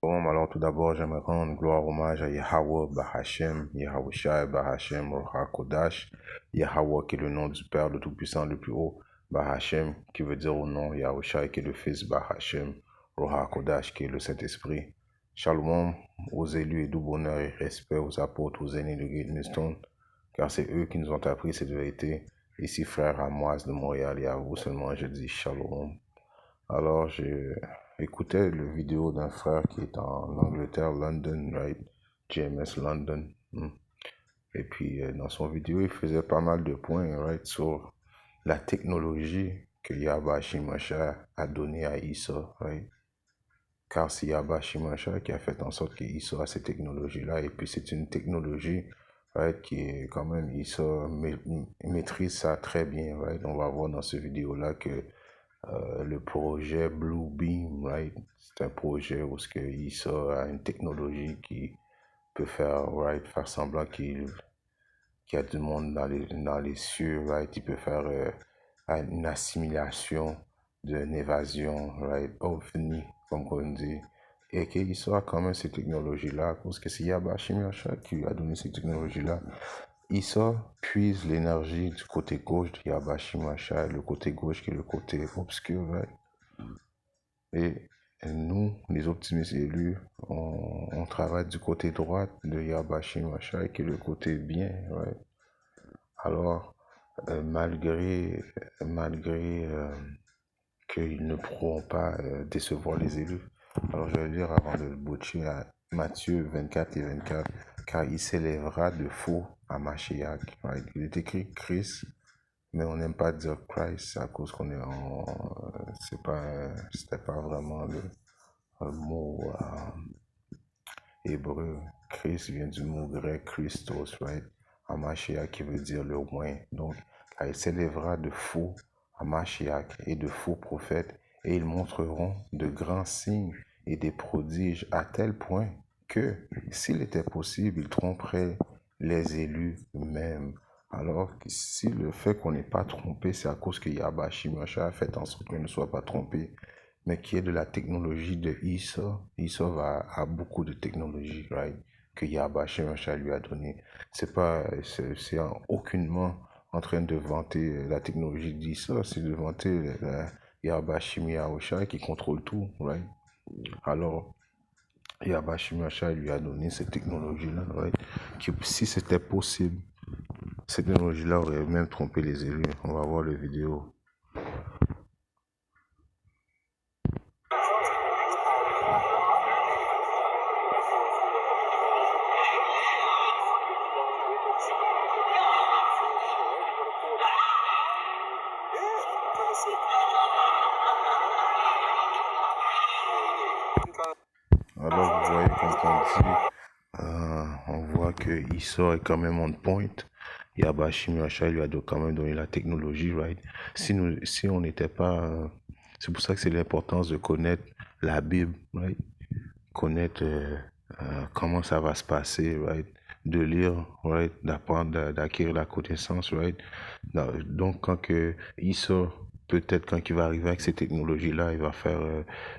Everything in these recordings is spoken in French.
Bon, alors tout d'abord, j'aimerais rendre gloire, hommage à Yahweh Bahashem, Yahushai Bahashem, Roha Kodash, Yahweh qui est le nom du Père le Tout-Puissant le plus haut, Bahashem qui veut dire au nom, Yahushai qui est le Fils Bahashem, Roha Kodash qui est le Saint-Esprit. Shalom aux élus et doux bonheur et respect aux apôtres, aux aînés de Great Millstone, car c'est eux qui nous ont appris cette vérité. Ici, frère Amoise de Montréal, et à vous seulement je dis Shalom. Alors, j'ai écouté le vidéo d'un frère qui est en Angleterre, London, right? GMS London. Et puis, dans son vidéo, il faisait pas mal de points, right, sur la technologie que Yahweh Shimashah a donnée à Issa, right? Car c'est Yahweh Shimashah qui a fait en sorte que Issa a cette technologie-là. Et puis, c'est une technologie, right, qui est quand même, Issa maîtrise ça très bien, right? On va voir dans ce vidéo-là que le projet Bluebeam, right? C'est un projet où ce que Issa a une technologie qui peut faire, right, faire semblant qu'il y a du monde dans les cieux, right? Il peut faire une assimilation d'une évasion, right? OVNI, comme on dit. Et qu'il soit quand même ces technologies-là, parce que c'est Yahweh Shimashah qui lui a donné ces technologies-là. Issa puise l'énergie du côté gauche de Yahweh Shimashah, le côté gauche qui est le côté obscur, right? Et nous, les optimistes élus, on travaille du côté droit de Yahweh Shimashah, qui est le côté bien, right? Alors, malgré qu'ils ne pourront pas décevoir les élus. Alors, je vais lire avant de le butcher à Matthieu 24 et 24, car il s'élèvera de faux à Mashiach. Right? Il est écrit Christ, mais on n'aime pas dire Christ à cause qu'on est en. C'était pas vraiment le mot hébreu. Christ vient du mot grec Christos, right? Hamashiach qui veut dire le loin. Donc, il s'élèvera de faux Hamashiach et de faux prophètes, et ils montreront de grands signes et des prodiges à tel point que, s'il était possible, ils tromperaient les élus eux-mêmes. Alors, si le fait qu'on n'est pas trompé, c'est à cause que Yahweh Shimashah a fait en sorte qu'on ne soit pas trompé, mais qui est de la technologie de Issa. Issa a beaucoup de technologie, right, que Yahweh Shimashah lui a donné. C'est aucunement en train de vanter la technologie d'Issa, c'est de vanter Yahweh Shimashah qui contrôle tout, right. Alors, Yahweh Shimashah lui a donné cette technologie-là, right, que si c'était possible, cette technologie-là aurait même trompé les élus. On va voir la vidéo. Alors, vous voyez, on voit que Issa est quand même on point. Yahweh Shimashah lui a quand même donné la technologie, right? Si on n'était pas... c'est pour ça que c'est l'importance de connaître la Bible, right? Connaître comment ça va se passer, right? De lire, right? D'apprendre, d'acquérir la connaissance, right? Donc, quand que Issa, peut-être quand il va arriver avec ces technologies-là, il va faire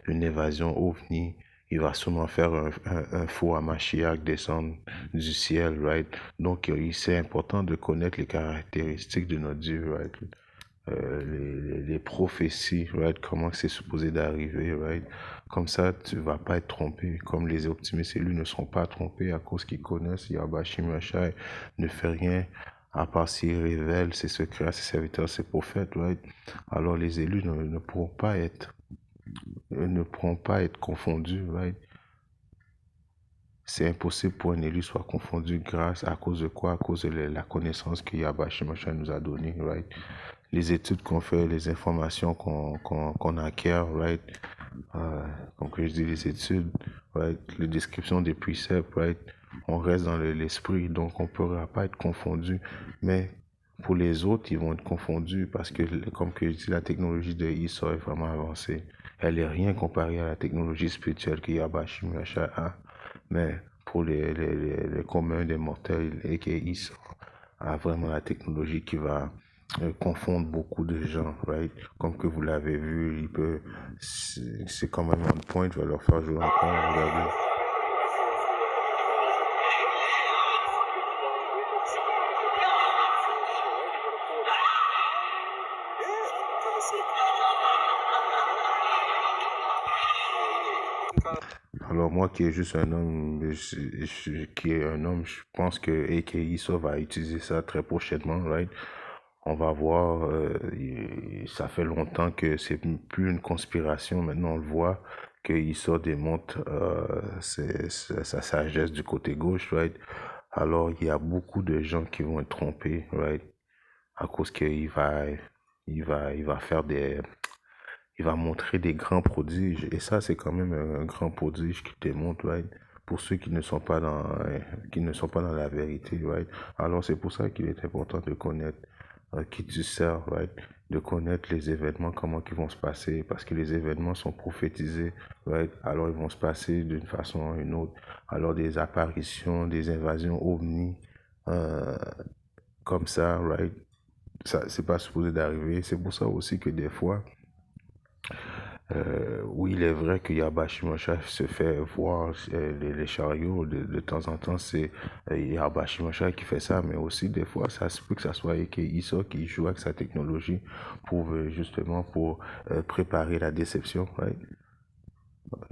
une évasion OVNI, il va sûrement faire un faux Hamashiach descendre du ciel, right? Donc, c'est important de connaître les caractéristiques de notre Dieu, right? Les prophéties, right? Comment c'est supposé d'arriver, right? Comme ça, tu vas pas être trompé. Comme les optimistes élus ne seront pas trompés à cause qu'ils connaissent Yahweh Shimashah ne fait rien à part s'il révèle ses secrets à ses serviteurs, ses prophètes, right? Alors les élus ne pourront pas être confondus, right? C'est impossible pour un élu soit confondu à cause de quoi? À cause de la connaissance que Yahweh Shimashah nous a donnée, right? Les études qu'on fait, les informations qu'on acquiert, right? Comme que je dis, les études, right? Les descriptions des préceptes, right? On reste dans l'esprit, donc on ne pourra pas être confondu. Mais pour les autres, ils vont être confondus parce que, comme que je dis, la technologie de Issa est vraiment avancée. Elle n'est rien comparée à la technologie spirituelle que Yahweh Shimashah a. Mais pour les communs des mortels, et que Issa a vraiment la technologie qui va confondre beaucoup de gens, right? Comme que vous l'avez vu, c'est quand même un point, je vais leur faire jouer encore, regardez. Alors moi qui est juste un homme, qui est un homme, je pense que AKI ça va utiliser ça très prochainement, right? On va voir, ça fait longtemps que c'est plus une conspiration, maintenant on le voit, que Issa démontre sa sagesse du côté gauche, right? Alors il y a beaucoup de gens qui vont être trompés, right? À cause il va faire il va montrer des grands prodiges. Et ça, c'est quand même un grand prodige qui démontre, right? Pour ceux qui ne sont pas dans la vérité, right? Alors, c'est pour ça qu'il est important de connaître qui tu sers, right? De connaître les événements, comment ils vont se passer, parce que les événements sont prophétisés, right? Alors, ils vont se passer d'une façon ou une autre. Alors, des apparitions, des invasions ovnis, euh, comme ça, right? Ça, c'est pas supposé d'arriver. C'est pour ça aussi que des fois, oui, il est vrai que Yabashimosha se fait voir les chariots de temps en temps, c'est Yabashimosha qui fait ça, mais aussi des fois, ça se peut que ça soit Ike Issa qui joue avec sa technologie pour justement pour préparer la déception. Right?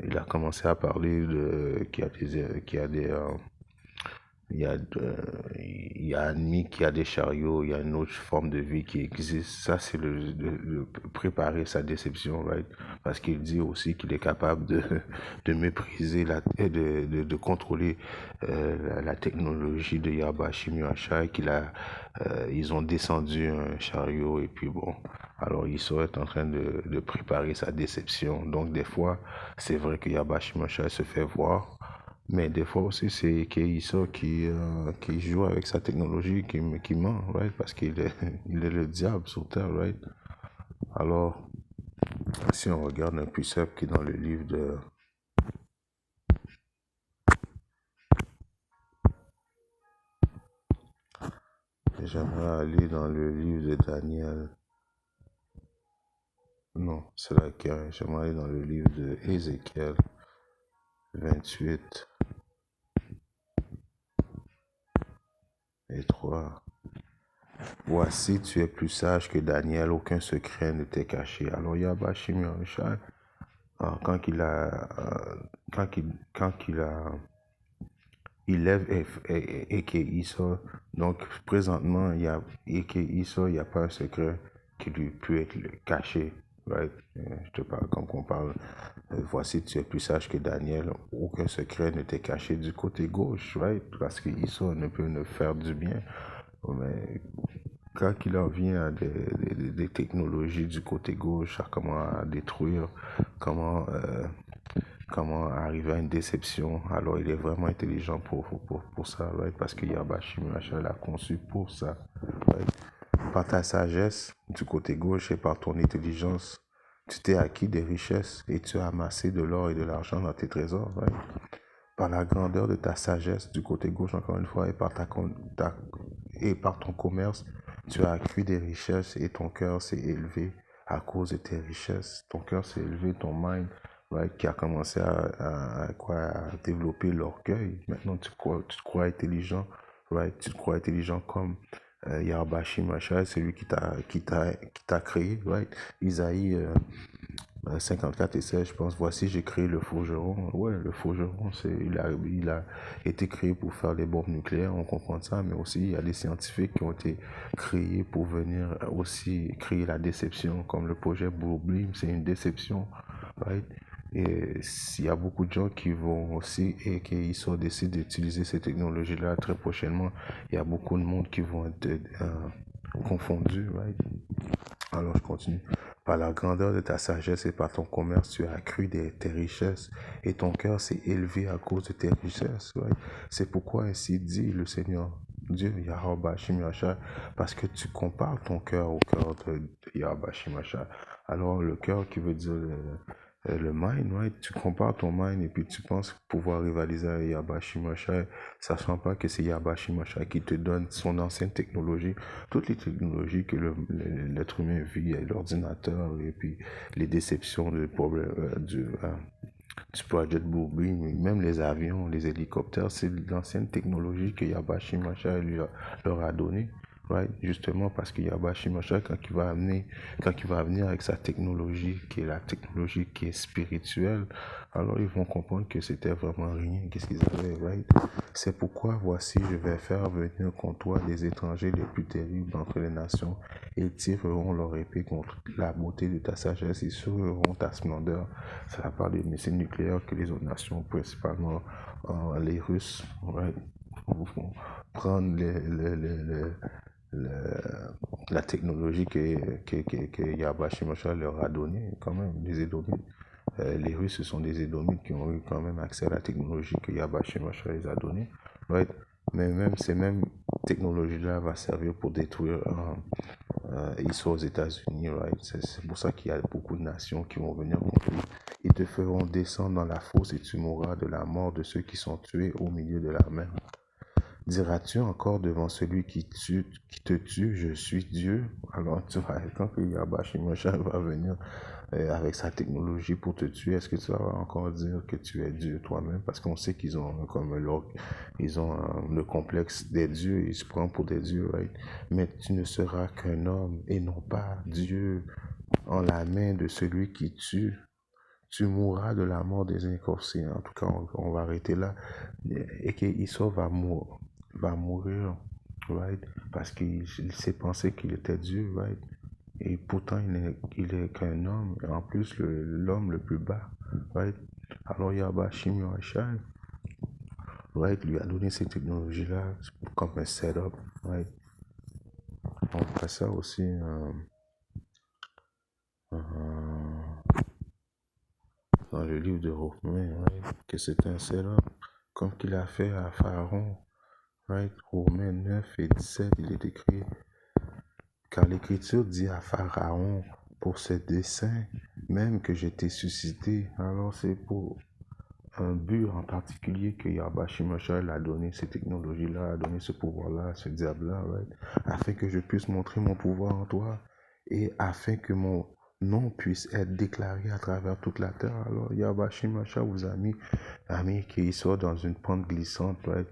Il a commencé à parler de qu'il y a des il y a, il y a admis qu'il y a des chariots, il y a une autre forme de vie qui existe. Ça, c'est de préparer sa déception, right? Parce qu'il dit aussi qu'il est capable de mépriser, de contrôler la technologie de Yabashi Muasha, ils ont descendu un chariot et puis bon, alors il serait en train de préparer sa déception. Donc des fois, c'est vrai que Yabashi Muasha se fait voir, mais des fois aussi, c'est Keïssa qui joue avec sa technologie, qui ment, right? Parce qu'il est, il est le diable sur terre, right? Alors, si on regarde un precept qui est dans le livre de... J'aimerais aller dans le livre de Daniel. Non, c'est laquelle? J'aimerais aller dans le livre de Ézéchiel 28 et 3. Voici, tu es plus sage que Daniel, aucun secret ne t'est caché. Alors, Yabashi Michal, quand il a, quand il a, il lève Eke Issa, donc présentement, il y a Eke Issa, il n'y a pas un secret qui lui peut être caché, right? Je te parle comme qu'on parle, voici, tu es plus sage que Daniel, aucun secret ne t'est caché du côté gauche, right? Parce que Issa ne peut ne faire du bien, mais quand il en vient à des technologies du côté gauche, à comment détruire, comment, comment arriver à une déception, alors il est vraiment intelligent pour ça, right? Parce que Yabashi Muasha l'a conçu pour ça. Right? Par ta sagesse du côté gauche et par ton intelligence, tu t'es acquis des richesses et tu as amassé de l'or et de l'argent dans tes trésors. Right? Par la grandeur de ta sagesse du côté gauche, encore une fois, et et par ton commerce, tu as accru des richesses et ton cœur s'est élevé à cause de tes richesses. Ton cœur s'est élevé, ton mind, right, qui a commencé à développer l'orgueil. Maintenant, tu te crois intelligent, right? Tu te crois intelligent comme Yarbashi Machal, c'est lui qui t'a créé, right? Isaïe 54 et 16, je pense. Voici, j'ai créé le forgeron. Ouais, le forgeron, il a été créé pour faire des bombes nucléaires, on comprend ça, mais aussi il y a des scientifiques qui ont été créés pour venir aussi créer la déception, comme le projet Blue Beam, c'est une déception, right? Et s'il y a beaucoup de gens qui vont aussi et qui sont décident d'utiliser ces technologies-là très prochainement, il y a beaucoup de monde qui vont être confondus, right? Alors je continue. Par la grandeur de ta sagesse et par ton commerce, tu as accru tes richesses et ton cœur s'est élevé à cause de tes richesses. Right? C'est pourquoi ainsi dit le Seigneur Dieu, Yahweh Shimashah, parce que tu compares ton cœur au cœur de Yahweh Shimashah. Alors le cœur qui veut dire le mind, right? Tu compares ton mind et puis tu penses pouvoir rivaliser avec Yabashi Machai, sachant pas que c'est Yabashi Machai qui te donne son ancienne technologie, toutes les technologies que l'être humain vit, l'ordinateur et puis les déceptions du Project Bluebeam, même les avions, les hélicoptères, c'est l'ancienne technologie que Yabashi Machai leur a donnée. Right? Justement parce que Yabashi Machai, quand il va venir avec sa technologie, qui est la technologie qui est spirituelle, alors ils vont comprendre que c'était vraiment rien, qu'est-ce qu'ils avaient, right? C'est pourquoi, voici, je vais faire venir contre toi des étrangers les plus terribles entre les nations, et ils tireront leur épée contre la beauté de ta sagesse, et souilleront ta splendeur. Ça parle des missiles nucléaires que les autres nations, principalement les Russes, right? Vont prendre la technologie que Yabashi Machal leur a donnée, quand même, les Édomites. Les Russes, ce sont des Édomites qui ont eu quand même accès à la technologie que Yabashi Machal les a donnée. Right? Mais même ces mêmes technologies-là vont servir pour détruire ici aux États-Unis. Right? C'est pour ça qu'il y a beaucoup de nations qui vont venir contre lui. Ils te feront descendre dans la fosse et tu mourras de la mort de ceux qui sont tués au milieu de la mer. Diras-tu encore devant celui qui te tue, je suis Dieu? Alors, tu vois, quand Yabashi Machal va venir avec sa technologie pour te tuer, est-ce que tu vas encore dire que tu es Dieu toi-même? Parce qu'on sait qu'ils ont comme ils ont le complexe des dieux, ils se prennent pour des dieux, right? Mais tu ne seras qu'un homme et non pas Dieu en la main de celui qui tue. Tu mourras de la mort des incorcés. En tout cas, on va arrêter là. Et qu'Issou va mourir, right? Parce qu'il s'est pensé qu'il était Dieu, right? Et pourtant, il est qu'un homme, et en plus, l'homme le plus bas, right? Alors, Yabashim Yoshai, right, lui a donné ces technologies-là comme un setup, right? On voit ça aussi dans le livre de Romains, right? Que c'est un setup, comme qu'il a fait à Pharaon, right? Romains 9 et 17, il est écrit, car l'Écriture dit à Pharaon, pour ce dessein même que je t'ai suscité. Alors c'est pour un but en particulier que Yabashi Machal a donné ces technologies-là, a donné ce pouvoir-là, ce diable-là, right? Afin que je puisse montrer mon pouvoir en toi et afin que mon nom puisse être déclaré à travers toute la terre. Alors Yabashi Machal vous a mis qui sort dans une pente glissante, right?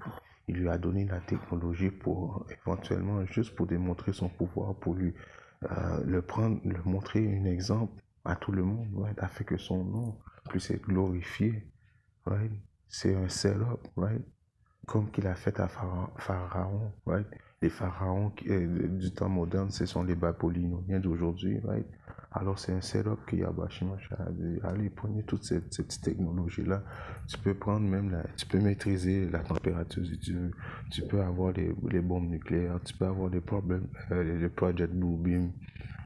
Il lui a donné la technologie pour éventuellement juste pour démontrer son pouvoir, pour lui le montrer un exemple à tout le monde, right? Afin que son nom puisse être glorifié. Right? C'est un setup, right? Comme qu'il a fait à Pharaon, right? Les pharaons du temps moderne, ce sont les babyloniens d'aujourd'hui, right? Alors c'est un setup que Yabashi Machal a dit, allez, prenez toute cette technologie-là, tu peux prendre même tu peux maîtriser la température si tu veux, tu peux avoir les bombes nucléaires, tu peux avoir des problèmes, le Project Bluebeam,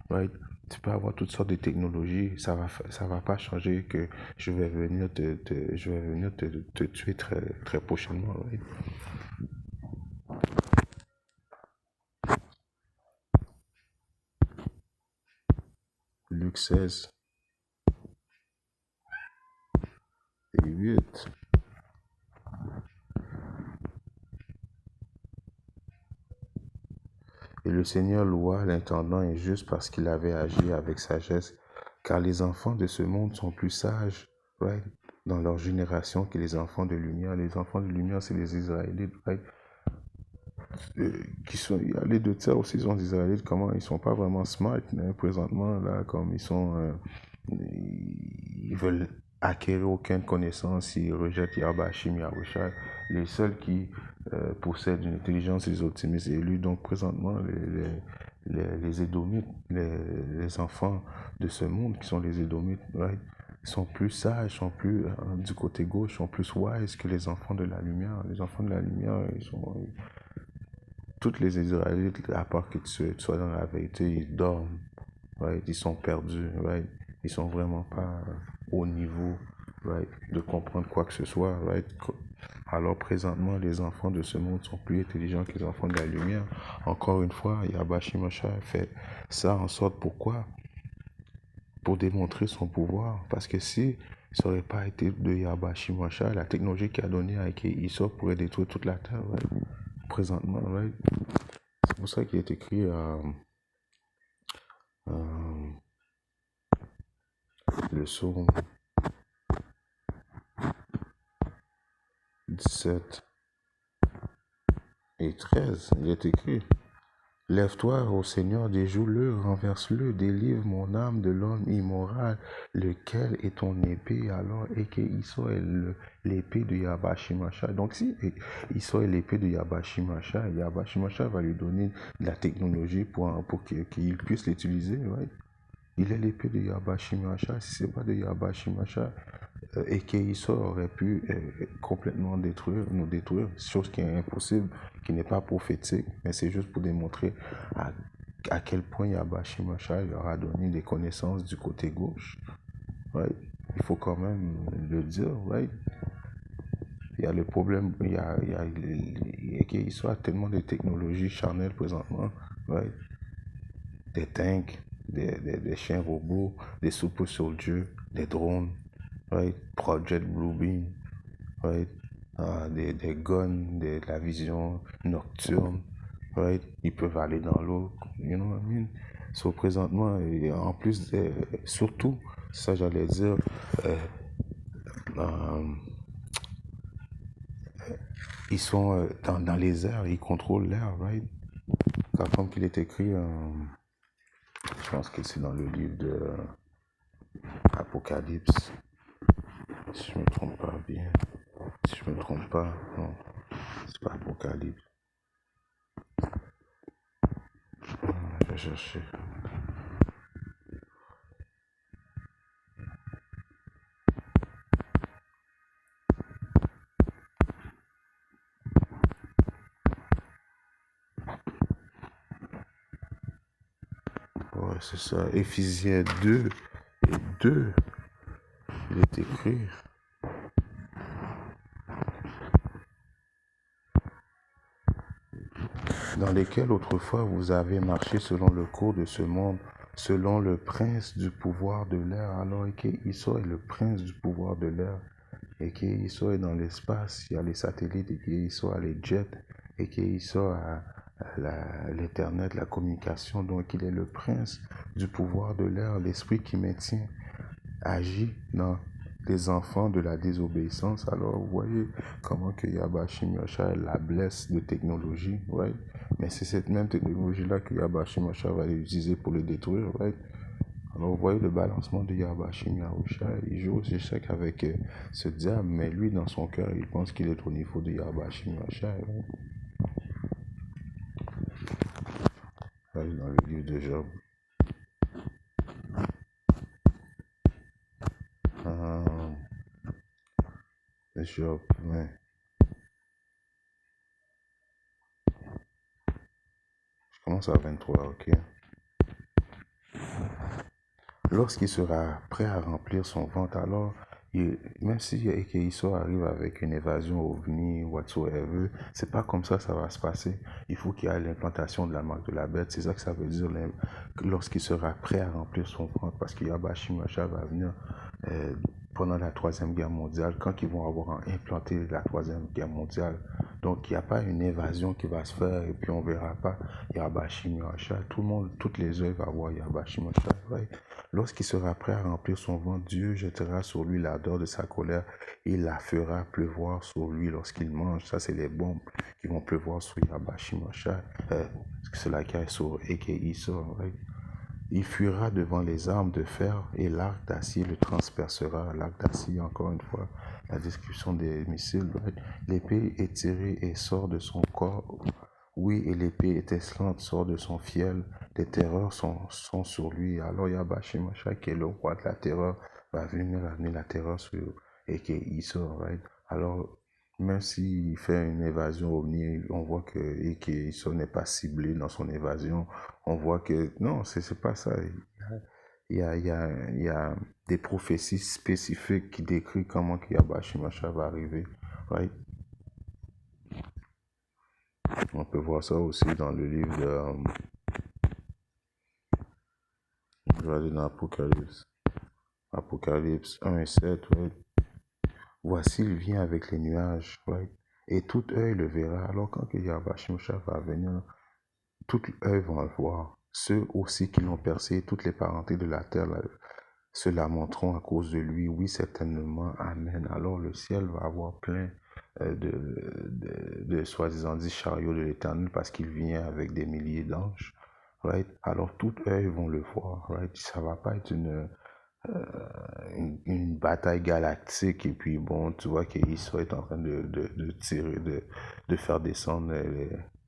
right? Tu peux avoir toutes sortes de technologies, ça va pas changer que je vais venir te tuer très, très prochainement, right? Luc 16 et 8. Et le Seigneur loua l'intendant injuste parce qu'il avait agi avec sagesse, car les enfants de ce monde sont plus sages, right? Dans leur génération que les enfants de lumière. Les enfants de lumière, c'est les Israélites, right? Il y a les deux tiers aussi sont des Israélites, comment ils sont pas vraiment smart, hein, présentement, là, comme ils veulent acquérir aucune connaissance, ils rejettent Yahbashim, Yahushua. Les seuls qui possèdent une intelligence, les optimistes élus. Donc, présentement, les Édomites, les enfants de ce monde qui sont les Édomites, right, sont plus sages, sont plus du côté gauche, sont plus wise que les enfants de la lumière. Les enfants de la lumière, toutes les Israélites, à part que tu sois dans la vérité, ils dorment, right? Ils sont perdus, right? Ils sont vraiment pas au niveau, right, de comprendre quoi que ce soit, right? Alors présentement, les enfants de ce monde sont plus intelligents que les enfants de la lumière. Encore une fois, Yabashi Mosha fait ça en sorte pourquoi? pour démontrer son pouvoir. Parce que si ça n'aurait pas été de Yahweh Shimashai, la technologie qu'il a donnée à Issa pourrait détruire toute la terre, right? Présentement, right? C'est pour ça qu'il est écrit le psaume 17 et 13. Il est écrit: Lève-toi, ô Seigneur, déjoue-le, renverse-le, délivre mon âme de l'homme immoral, lequel est ton épée, alors, et que Issa est l'épée de Yahweh Shimashai. Donc, si Issa est l'épée de Yahweh Shimashai va lui donner de la technologie pour qu'il puisse l'utiliser, right? Il est l'épée de Yahweh Shimashai. Si ce n'est pas de Yahweh Shimashai, et qu'Issa aurait pu complètement nous détruire, chose qui est impossible, qui n'est pas prophétique, mais c'est juste pour démontrer à quel point Yahweh Shimashai leur a donné des connaissances du côté gauche. Right? Il faut quand même le dire, right? Il y a le problème, qu'Issa a tellement de technologies charnelles présentement, right? Des tanks, des chiens robots, des super soldiers, des drones, right? Project Bluebeam, right? Des guns, de la vision nocturne, right? Ils peuvent aller dans l'eau, you know what I mean? So, présentement, et en plus, surtout, ça j'allais dire, ils sont dans les airs, ils contrôlent l'air, right? Comme qu'il est écrit, je pense que c'est dans le livre de Apocalypse, si je me trompe pas bien. Si je me trompe pas, non, c'est pas Apocalypse. Je vais chercher. Ouais, c'est ça. Éphésiens 2 et 2, il est écrit. Dans lesquels autrefois vous avez marché selon le cours de ce monde, selon le prince du pouvoir de l'air. Alors qu'Issa est le prince du pouvoir de l'air, et qu'Issa est dans l'espace, il y a les satellites, et qu'Issa a les jets, et qu'Issa a l'Internet, la communication. Donc il est le prince du pouvoir de l'air, l'esprit qui maintient, agit dans les enfants de la désobéissance. Alors vous voyez comment que Yahweh Shimashai la blesse de technologie, right? Mais c'est cette même technologie-là que Yahweh Shimashai va utiliser pour le détruire, right? Alors vous voyez le balancement de Yahweh Shimashai. Il joue aussi chèque avec ce diable, mais lui dans son cœur, il pense qu'il est au niveau de Yahweh Shimashai, right? Right, dans le livre de Job. Job, ouais. Je commence à 23, ok. Lorsqu'il sera prêt à remplir son ventre, alors, même si Issa arrive avec une évasion ovni, whatsoever, c'est pas comme ça va se passer. Il faut qu'il y ait l'implantation de la marque de la bête. C'est ça que ça veut dire lorsqu'il sera prêt à remplir son ventre. Parce qu'il y a Shimashai va venir pendant la Troisième Guerre mondiale, quand ils vont avoir implanté la Troisième Guerre mondiale. Donc, il n'y a pas une évasion qui va se faire et puis on ne verra pas Yahweh Shimashai. Tout le monde, toutes les œuvres vont voir Yahweh Shimashai. Right? Lorsqu'il sera prêt à remplir son ventre, Dieu jettera sur lui l'ardeur de sa colère et la fera pleuvoir sur lui lorsqu'il mange. Ça, c'est les bombes qui vont pleuvoir sur Yahweh Shimashai. C'est la guerre sur Issa. Right? Il fuira devant les armes de fer et l'arc d'acier le transpercera. L'arc d'acier, encore une fois, la description des missiles. Right? L'épée est tirée et sort de son corps. Oui, et l'épée étincelante sort de son fiel. Les terreurs sont sur lui. Alors Yahweh Shimashai, qui est le roi de la terreur, va venir amener la terreur sur Issa. Right? Alors, même s'il fait une évasion ovni, on voit que Issa n'est pas ciblé dans son évasion. On voit que non, c'est pas ça. Il y a des prophéties spécifiques qui décrivent comment Yahweh Shimashai va arriver. Right? On peut voir ça aussi dans le livre de... je vais aller dans l'Apocalypse. Apocalypse 1 et 7, right? Voici, il vient avec les nuages, right? Et tout œil le verra. Alors quand Yahweh Shimshah va venir, tout œil va le voir. Ceux aussi qui l'ont percé, toutes les parentés de la terre se lamenteront à cause de lui. Oui, certainement. Amen. Alors le ciel va avoir plein de soi-disant dit chariots de l'Éternel parce qu'il vient avec des milliers d'anges. Right? Alors tout œil vont le voir. Right? Ça va pas être une bataille galactique et puis bon, tu vois qu'Israël est en train de tirer, de faire descendre,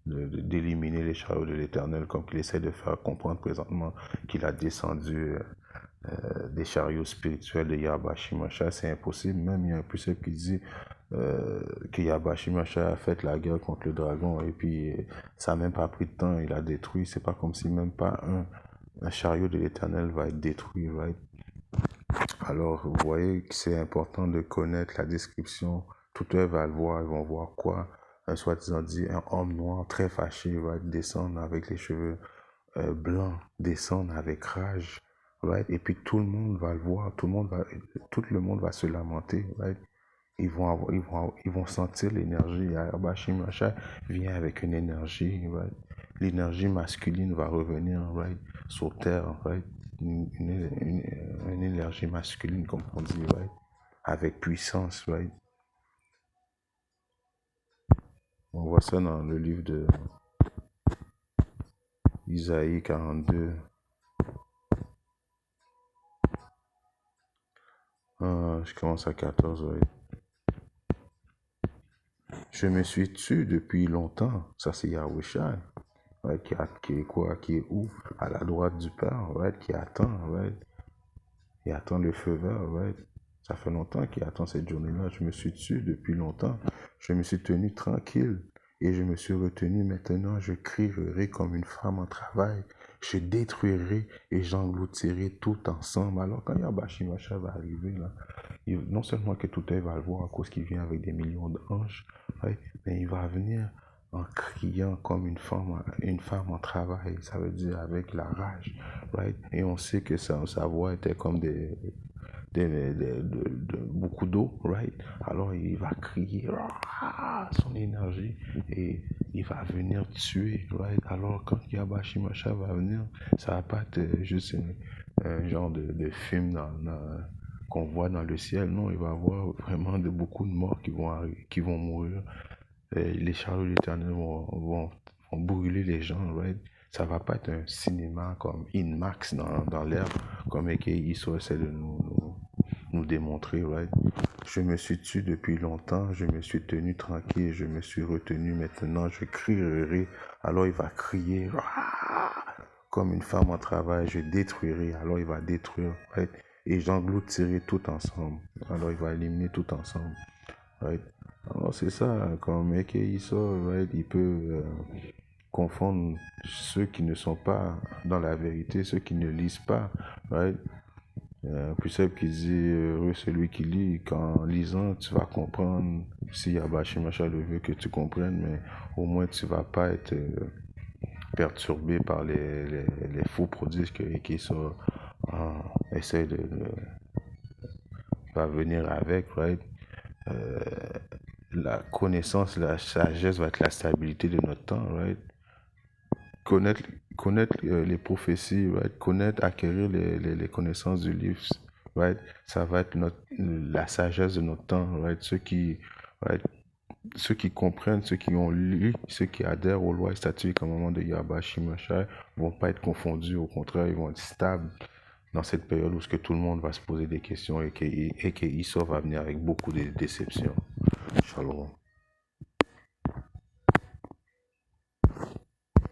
d'éliminer les chariots de l'Éternel comme qu'il essaie de faire comprendre présentement qu'il a descendu des chariots spirituels de Yahweh Shimashah. C'est impossible. Même il y a un précepte qui dit que Yahweh Shimashah a fait la guerre contre le dragon et puis ça n'a même pas pris de temps, il a détruit. C'est pas comme si même pas un chariot de l'Éternel va être détruit, right? Alors, vous voyez que c'est important de connaître la description. Tout eux va le voir, ils vont voir quoi? Un soi-disant dit, un homme noir très fâché va descendre avec les cheveux blancs, descendre avec rage, right? Et puis tout le monde va le voir, tout le monde va se lamenter, right? Ils vont sentir l'énergie. Bashim Macha vient avec une énergie, right? L'énergie masculine va revenir, right? Sur terre, right? Une énergie masculine, comme on dit, right? Avec puissance, right? On voit ça dans le livre de Isaïe 42. Je commence à 14, right? Je me suis tué depuis longtemps. Ça, c'est Yahushua, right? Qui est où? À la droite du Père, right? Qui attend, right? Il attend le feu vert, right? Ça fait longtemps qu'il attend cette journée-là. Je me suis tué depuis longtemps. Je me suis tenu tranquille et je me suis retenu. Maintenant, je crierai comme une femme en travail. Je détruirai et j'engloutirai tout ensemble. Alors, quand Yabashimacha va arriver, là, non seulement que tout œil va le voir à cause qu'il vient avec des millions d'anges, right? Mais il va venir en criant comme une femme en travail, ça veut dire avec la rage, right? Et on sait que sa voix était comme beaucoup d'eau, right? Alors il va crier son énergie et il va venir tuer, right? Alors quand Yabashimacha va venir, ça va pas être juste un genre de film qu'on voit dans le ciel, non, il va y avoir vraiment beaucoup de morts qui vont mourir. Les chariots de l'Éternel vont brûler les gens, right? Ça va pas être un cinéma comme InMax dans l'air, comme Eke essaie de nous démontrer, right? Je me suis tué depuis longtemps, je me suis tenu tranquille, je me suis retenu, maintenant je crierai. Alors il va crier comme une femme en travail, je détruirai. Alors il va détruire, right? Et j'engloutirai tout ensemble. Alors il va éliminer tout ensemble, right? Alors c'est ça, comme Eke sort, right? Il peut confondre ceux qui ne sont pas dans la vérité, ceux qui ne lisent pas, right? Puis c'est qui dit, heureux celui qui lit, qu'en lisant, tu vas comprendre, si Yabashi Macha le veut que tu comprennes, mais au moins tu vas pas être perturbé par les faux prodiges qui sont, essaie va venir avec, right? La connaissance, la sagesse va être la stabilité de notre temps, right? Connaître, connaître les prophéties, right? Connaître, acquérir les connaissances du livre, right? Ça va être la sagesse de notre temps, right? Right? Ceux qui comprennent, ceux qui ont lu, ceux qui adhèrent aux lois et statuts et commandements de Yahweh Shimashai vont pas être confondus, au contraire, ils vont être stables dans cette période où tout le monde va se poser des questions et que Esau va venir avec beaucoup de déceptions. Shalom.